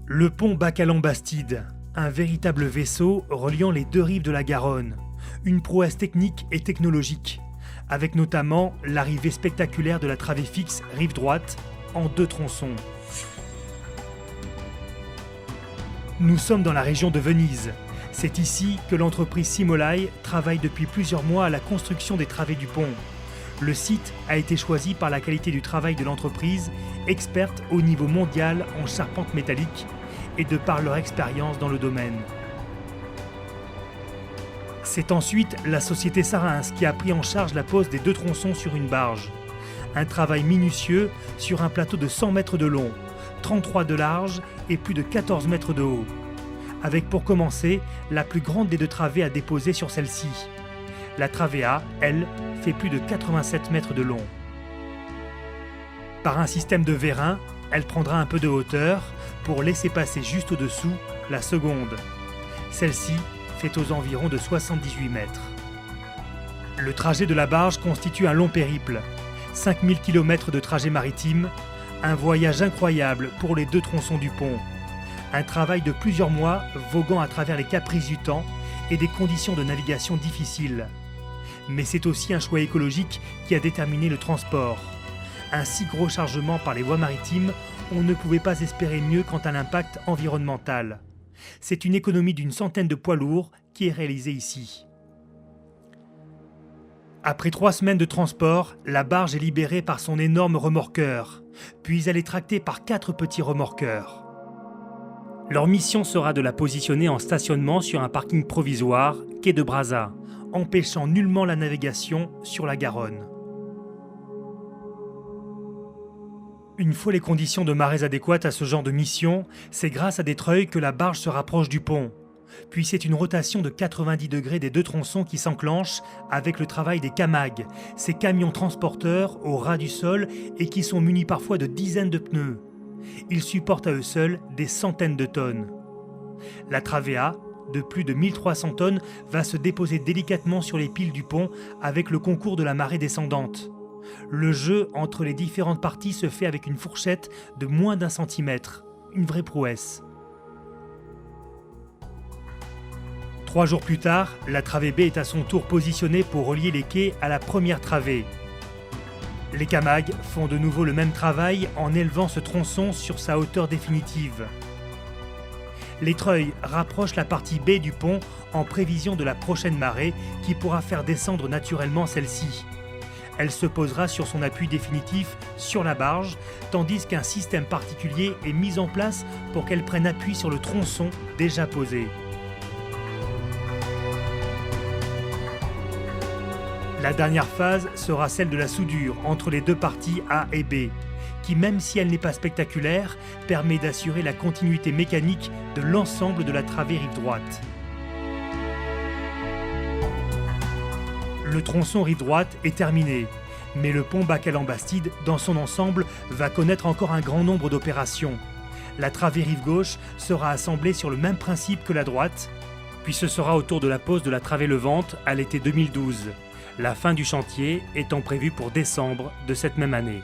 Le pont Bacalan-Bastide, un véritable vaisseau reliant les deux rives de la Garonne. Une prouesse technique et technologique, avec notamment l'arrivée spectaculaire de la travée fixe rive droite en 2 tronçons. Nous sommes dans la région de Venise. C'est ici que l'entreprise Simolai travaille depuis plusieurs mois à la construction des travées du pont. Le site a été choisi par la qualité du travail de l'entreprise, experte au niveau mondial en charpente métallique, et de par leur expérience dans le domaine. C'est ensuite la société Sarins qui a pris en charge la pose des 2 tronçons sur une barge. Un travail minutieux sur un plateau de 100 mètres de long, 33 de large et plus de 14 mètres de haut. Avec pour commencer, la plus grande des 2 travées à déposer sur celle-ci. La travée A, elle, fait plus de 87 mètres de long. Par un système de vérin, elle prendra un peu de hauteur pour laisser passer juste au-dessous la seconde. Celle-ci fait aux environs de 78 mètres. Le trajet de la barge constitue un long périple. 5000 km de trajet maritime, un voyage incroyable pour les 2 tronçons du pont. Un travail de plusieurs mois voguant à travers les caprices du temps et des conditions de navigation difficiles. Mais c'est aussi un choix écologique qui a déterminé le transport. Un si gros chargement par les voies maritimes, on ne pouvait pas espérer mieux quant à l'impact environnemental. C'est une économie d'une centaine de poids lourds qui est réalisée ici. Après 3 semaines de transport, la barge est libérée par son énorme remorqueur, puis elle est tractée par 4 petits remorqueurs. Leur mission sera de la positionner en stationnement sur un parking provisoire, quai de Brazza, empêchant nullement la navigation sur la Garonne. Une fois les conditions de marée adéquates à ce genre de mission, c'est grâce à des treuils que la barge se rapproche du pont. Puis c'est une rotation de 90 degrés des 2 tronçons qui s'enclenche avec le travail des CAMAG, ces camions transporteurs au ras du sol et qui sont munis parfois de dizaines de pneus. Ils supportent à eux seuls des centaines de tonnes. La travée A, de plus de 1300 tonnes, va se déposer délicatement sur les piles du pont avec le concours de la marée descendante. Le jeu entre les différentes parties se fait avec une fourchette de moins d'1 centimètre, une vraie prouesse. 3 jours plus tard, la travée B est à son tour positionnée pour relier les quais à la première travée. Les CAMAG font de nouveau le même travail en élevant ce tronçon sur sa hauteur définitive. Les treuils rapprochent la partie B du pont en prévision de la prochaine marée qui pourra faire descendre naturellement celle-ci. Elle se posera sur son appui définitif sur la barge, tandis qu'un système particulier est mis en place pour qu'elle prenne appui sur le tronçon déjà posé. La dernière phase sera celle de la soudure entre les 2 parties A et B, qui, même si elle n'est pas spectaculaire, permet d'assurer la continuité mécanique de l'ensemble de la travée rive droite. Le tronçon rive droite est terminé, mais le pont Bacalan-Bastide, dans son ensemble, va connaître encore un grand nombre d'opérations. La travée rive gauche sera assemblée sur le même principe que la droite, puis ce sera au tour de la pose de la travée levante à l'été 2012, la fin du chantier étant prévue pour décembre de cette même année.